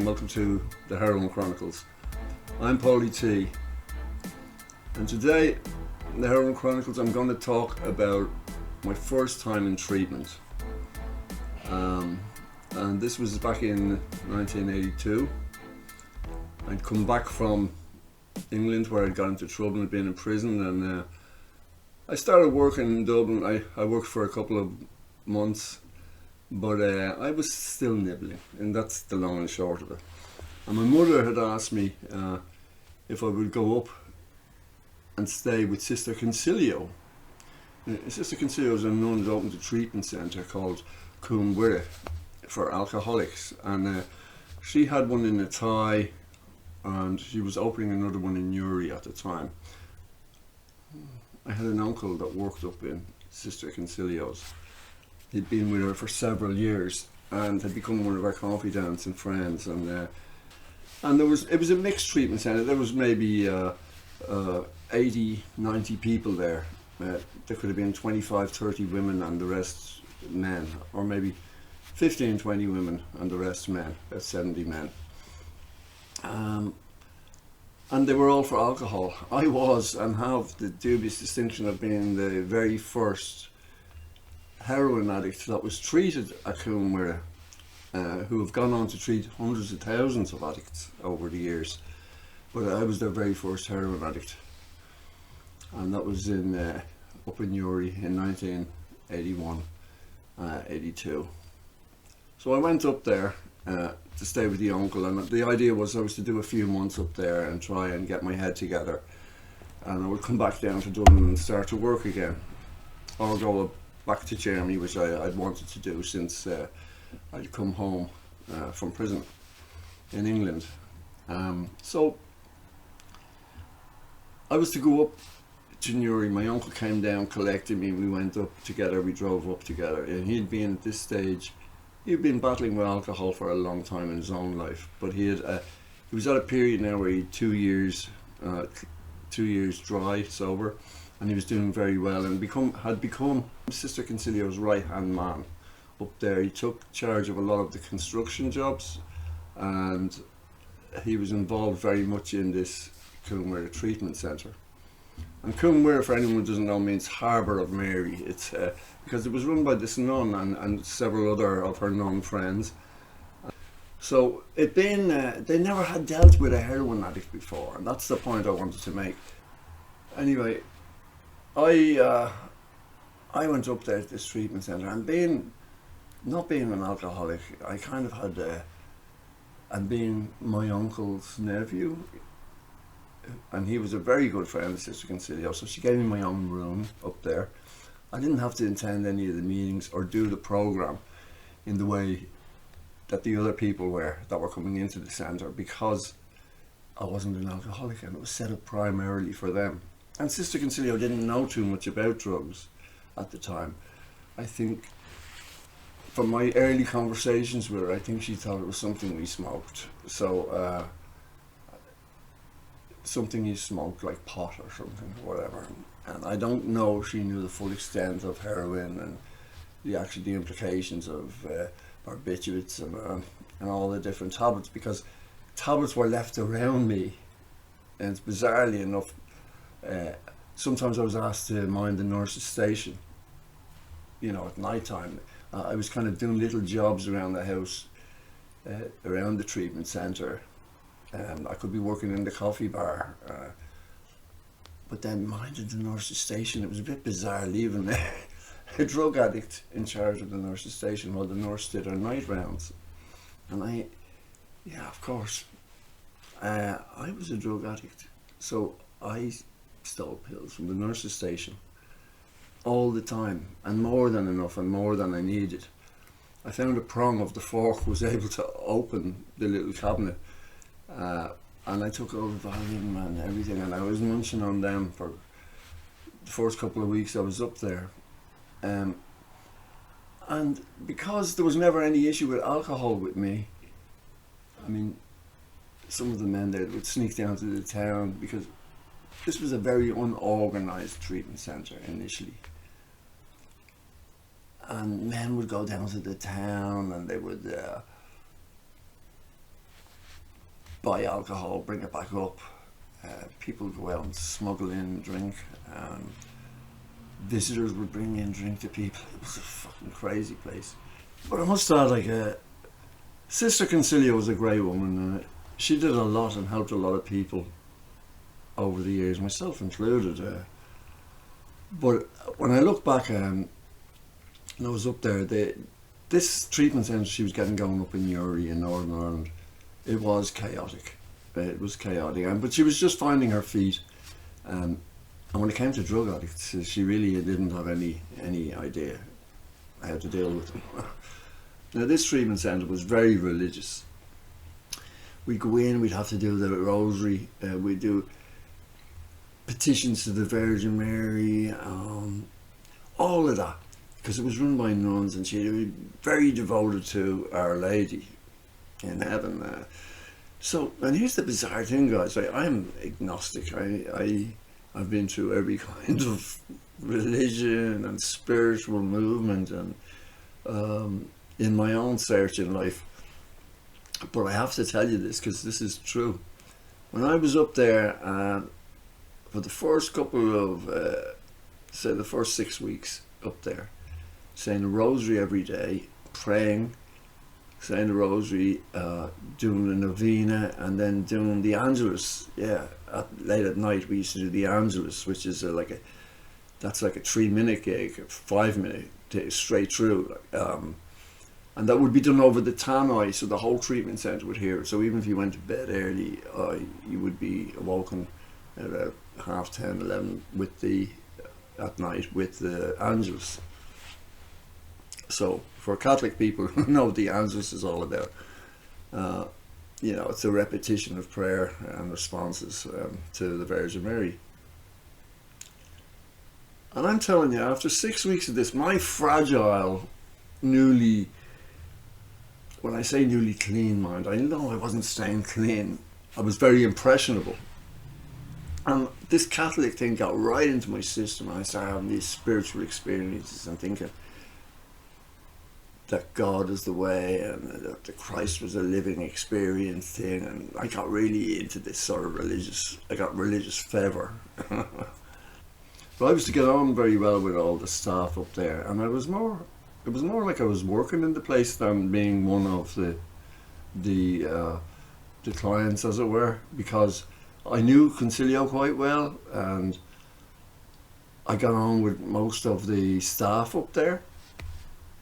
and welcome to the Heroin Chronicles. I'm Pauly T, and today in the Heroin Chronicles I'm going to talk about my first time in treatment. And this was back in 1982. I'd come back from England where I'd got into trouble and had been in prison, and I started working in Dublin. I worked for a couple of months, but I was still nibbling, and that's the long and short of it. And my mother had asked me if I would go up and stay with Sister Concilio. Sister Concilio is a nun that opened a treatment centre called Coomwirra for alcoholics, and she had one in Athy, and she was opening another one in Newry at the time. I had an uncle that worked up in Sister Concilio's. He'd been with her for several years and had become one of our confidants and friends, and it was a mixed treatment centre. There was maybe 80, 90 people there. There could have been 25, 30 women and the rest men, or maybe 15, 20 women and the rest men, that's 70 men. And they were all for alcohol. I was, and have the dubious distinction of being the very first heroin addict that was treated at Coomwirra, who have gone on to treat hundreds of thousands of addicts over the years. But I was their very first heroin addict, and that was in up in Newry in 1981, 82. So I went up there to stay with the uncle, and the idea was I was to do a few months up there and try and get my head together, and I would come back down to Dublin and start to work again, or go back to Germany, which I'd wanted to do since I'd come home from prison in England. So I was to go up to Newry. My uncle came down, collected me, we went up together, we drove up together, and he'd been at this stage, he'd been battling with alcohol for a long time in his own life, but he was at a period now where he had 2 years dry, sober, and he was doing very well, and had become Sister Concilio's right-hand man up there. He took charge of a lot of the construction jobs, and he was involved very much in this Coomwirra treatment centre. And Coomwirra, for anyone who doesn't know, means Harbour of Mary. It's because it was run by this nun and several other of her nun friends. So they never had dealt with a heroin addict before, and that's the point I wanted to make. Anyway, I went up there to this treatment centre, and not being an alcoholic, I kind of had, and being my uncle's nephew, and he was a very good friend of Sister Concilio, so she gave me my own room up there. I didn't have to attend any of the meetings or do the programme in the way that the other people were that were coming into the centre, because I wasn't an alcoholic, and it was set up primarily for them. And Sister Concilio didn't know too much about drugs at the time. I think from my early conversations with her, I think she thought it was something we smoked. So something you smoked, like pot or something, or whatever. And I don't know if she knew the full extent of heroin and the implications of barbiturates and all the different tablets, because tablets were left around me, and bizarrely enough, sometimes I was asked to mind the nurse's station, at night time. I was kind of doing little jobs around the house, around the treatment centre. I could be working in the coffee bar, but then minding the nurse's station. It was a bit bizarre leaving a drug addict in charge of the nurse's station while the nurse did her night rounds. And of course, I was a drug addict, so I stole pills from the nurse's station all the time, and more than enough, and more than I needed. I found a prong of the fork, was able to open the little cabinet, and I took all the Valium and everything, and I was munching on them for the first couple of weeks I was up there. And because there was never any issue with alcohol with me, I mean, some of the men there would sneak down to the town, because this was a very unorganised treatment centre initially. And men would go down to the town, and they would buy alcohol, bring it back up. People would go out and smuggle in drink. Visitors would bring in drink to people. It was a fucking crazy place. But I must add, like, Sister Concilio was a great woman. She did a lot and helped a lot of people over the years, myself included. But when I look back, and I was up there, this treatment centre she was getting going up in Uri in Northern Ireland, it was chaotic. It was chaotic, but she was just finding her feet. And when it came to drug addicts, she really didn't have any idea how to deal with them. Now, this treatment centre was very religious. We'd go in, we'd have to do the rosary, we'd do petitions to the Virgin Mary, all of that, because it was run by nuns, and she was very devoted to Our Lady in heaven. So, and here's the bizarre thing, guys. I'm agnostic. I've been through every kind of religion and spiritual movement, and in my own search in life. But I have to tell you this, because this is true. When I was up there, for the first couple of, say the first 6 weeks up there, saying the rosary every day, praying, saying the rosary, doing the novena, and then doing the Angelus. Yeah, late at night we used to do the Angelus, which is that's like a 3-minute gig, a 5-minute straight through. And that would be done over the tannoy, so the whole treatment centre would hear it. So even if you went to bed early, you would be awoken at 10:30, 11 at night with the Angelus. So for Catholic people who know what the Angelus is all about, it's a repetition of prayer and responses to the Virgin Mary. And I'm telling you, after 6 weeks of this, my fragile, when I say newly clean mind, I know I wasn't staying clean. I was very impressionable. And this Catholic thing got right into my system, and I started having these spiritual experiences and thinking that God is the way, and that Christ was a living experience thing, and I got really into this sort of religious fervour. But I was to get on very well with all the staff up there, and it was more like I was working in the place than being one of the clients, as it were, because I knew Concilio quite well, and I got on with most of the staff up there.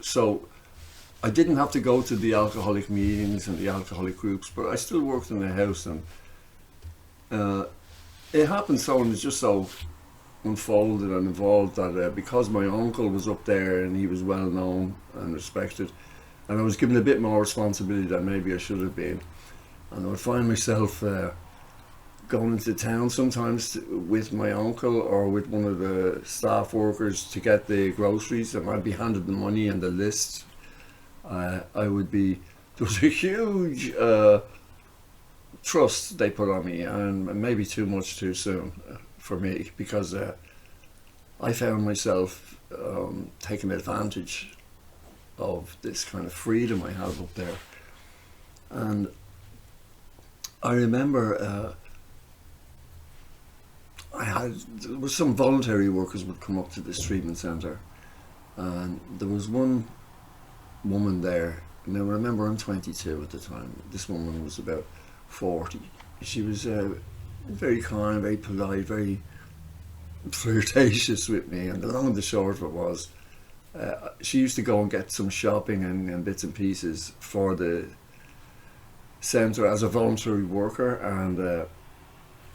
So I didn't have to go to the alcoholic meetings and the alcoholic groups, but I still worked in the house, and it happened so, and it's just so unfolded and evolved that because my uncle was up there and he was well known and respected, and I was given a bit more responsibility than maybe I should have been, and I would find myself going into town sometimes with my uncle or with one of the staff workers to get the groceries, and I'd be handed the money and the list. There was a huge trust they put on me, and maybe too much too soon for me, because I found myself taking advantage of this kind of freedom I have up there. And I remember there was some voluntary workers would come up to this treatment centre, and there was one woman there. Now remember, I'm 22 at the time. This woman was about 40. She was very kind, very polite, very flirtatious with me, and the long and the short of it was, she used to go and get some shopping and bits and pieces for the centre as a voluntary worker, and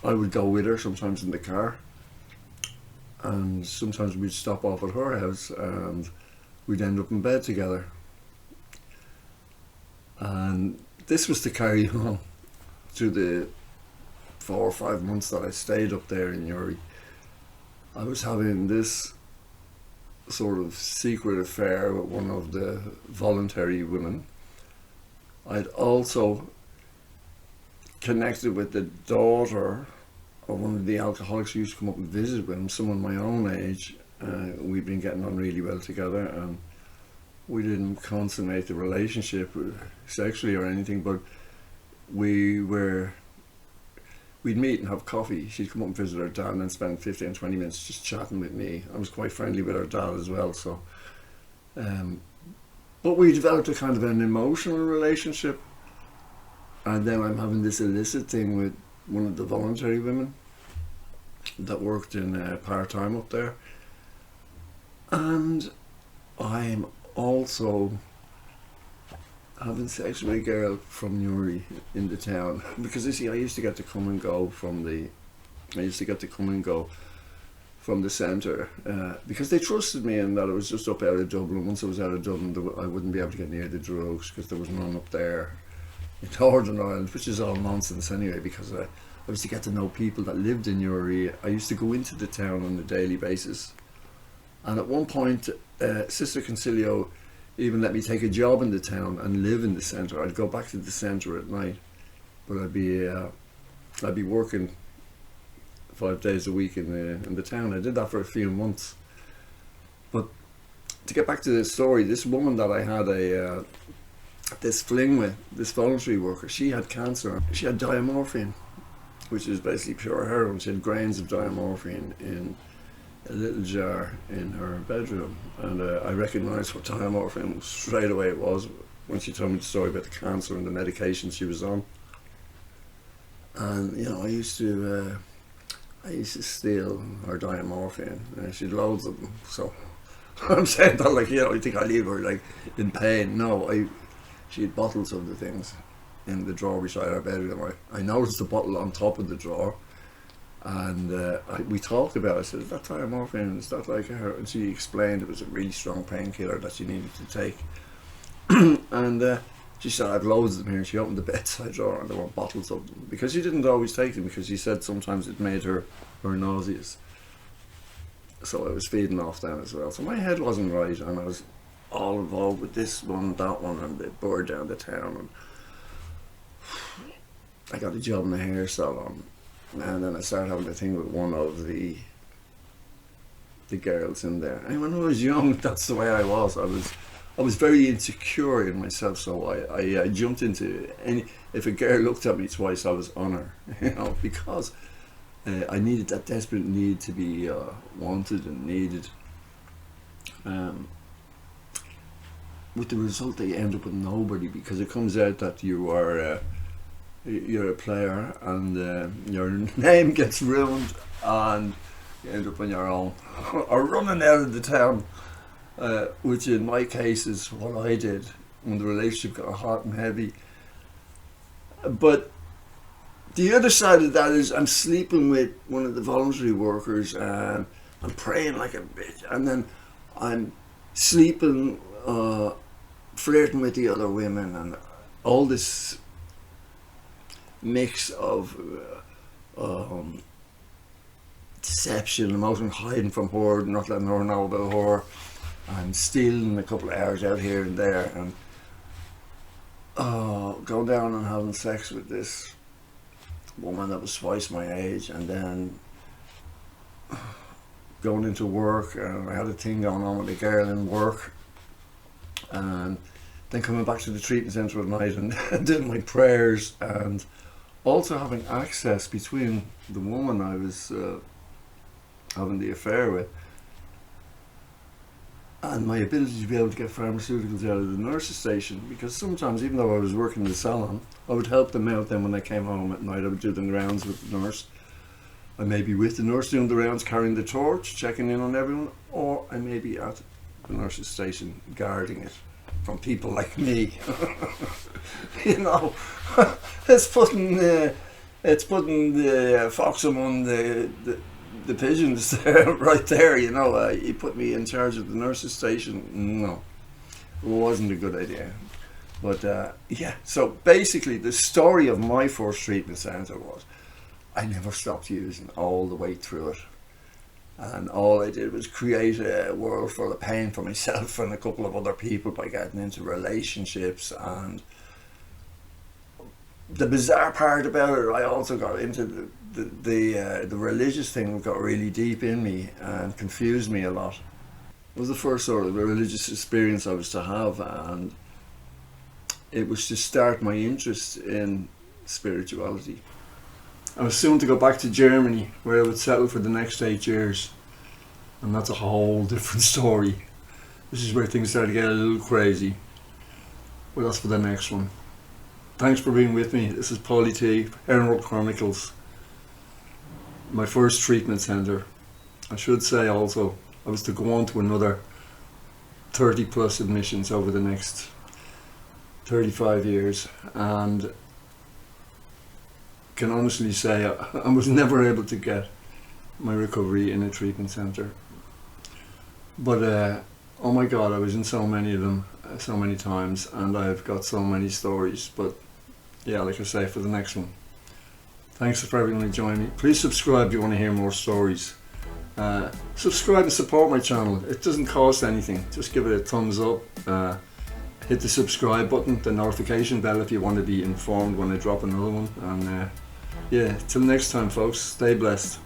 I would go with her sometimes in the car, and sometimes we'd stop off at her house and we'd end up in bed together. And this was to carry on through the 4 or 5 months that I stayed up there in Uri. I was having this sort of secret affair with one of the voluntary women. I'd also connected with the daughter of one of the alcoholics who used to come up and visit with him, someone my own age. We'd been getting on really well together, and we didn't consummate the relationship sexually or anything, but we'd meet and have coffee. She'd come up and visit her dad and then spend 15, 20 minutes just chatting with me. I was quite friendly with her dad as well, so but we developed a kind of an emotional relationship, and then I'm having this illicit thing with one of the voluntary women that worked in part-time up there, and I'm also having sex with a girl from Newry in the town, because you see I used to get to come and go from the centre because they trusted me, and that I was just up out of Dublin. Once I was out of Dublin, I wouldn't be able to get near the drugs because there was none up there in Northern Ireland, which is all nonsense anyway, because I used to get to know people that lived in Newry. I used to go into the town on a daily basis, and at one point Sister Concilio even let me take a job in the town and live in the centre. I'd go back to the centre at night, but I'd be working 5 days a week in the town. I did that for a few months. But to get back to the story, this woman that I had this fling with, this voluntary worker, she had cancer. She had diamorphine, which is basically pure heroin. She had grains of diamorphine in a little jar in her bedroom, and I recognised what diamorphine straight away it was when she told me the story about the cancer and the medication she was on. And you know, I used to steal her diamorphine. She had loads of them, so I'm saying that like, you know, I think I leave her like in pain. No, she had bottles of the things in the drawer beside her bedroom. I noticed the bottle on top of the drawer, and we talked about it. I said, is that diamorphine? Is that like her? And she explained it was a really strong painkiller that she needed to take. And she said, I've loads of them here. She opened the bedside drawer and there were bottles of them, because she didn't always take them, because she said sometimes it made her nauseous. So I was feeding off them as well. So my head wasn't right, and I was all involved with this one, that one, and they burned down the town. And I got a job in a hair salon, and then I started having a thing with one of the girls in there. And when I was young, that's the way I was. I was very insecure in myself, so I jumped into if a girl looked at me twice, I was on her, you know, because I needed that desperate need to be wanted and needed. With the result that you end up with nobody, because it comes out that you're a player, and your name gets ruined, and you end up on your own or running out of the town. Which in my case is what I did when the relationship got hot and heavy. But the other side of that is I'm sleeping with one of the voluntary workers, and I'm praying like a bitch, and then I'm sleeping, flirting with the other women, and all this mix of deception, emotion, hiding from her, not letting her know about her, and stealing a couple of hours out here and there, and going down and having sex with this woman that was twice my age, and then going into work, and I had a thing going on with a girl in work, and then coming back to the treatment centre at night and doing my prayers, and also having access between the woman I was having the affair with and my ability to be able to get pharmaceuticals out of the nurse's station, because sometimes, even though I was working in the salon, I would help them out. Then when they came home at night, I would do the rounds with the nurse. I may be with the nurse doing the rounds, carrying the torch, checking in on everyone, or I may be at the nurse's station guarding it from people like me. You know, it's putting the fox among the pigeons there, right there, you know. He put me in charge of the nurse's station. No, it wasn't a good idea. But yeah, so basically the story of my first treatment centre was I never stopped using all the way through it, and all I did was create a world full of pain for myself and a couple of other people by getting into relationships. And the bizarre part about it, I also got into the religious thing got really deep in me and confused me a lot. It was the first sort of religious experience I was to have, and it was to start my interest in spirituality. I was soon to go back to Germany, where I would settle for the next 8 years, and that's a whole different story. This is where things start to get a little crazy, but that's for the next one. Thanks for being with me. This is Pauly T, Heroin Chronicles, my first treatment centre. I should say also, I was to go on to another 30 plus admissions over the next 35 years, and can honestly say I was never able to get my recovery in a treatment centre. But oh my god, I was in so many of them so many times, and I've got so many stories. But yeah, like I say, for the next one. Thanks for everyone who joined me. Please subscribe if you want to hear more stories. Subscribe and support my channel. It doesn't cost anything. Just give it a thumbs up. Hit the subscribe button, the notification bell if you want to be informed when I drop another one. And yeah, till next time folks, stay blessed.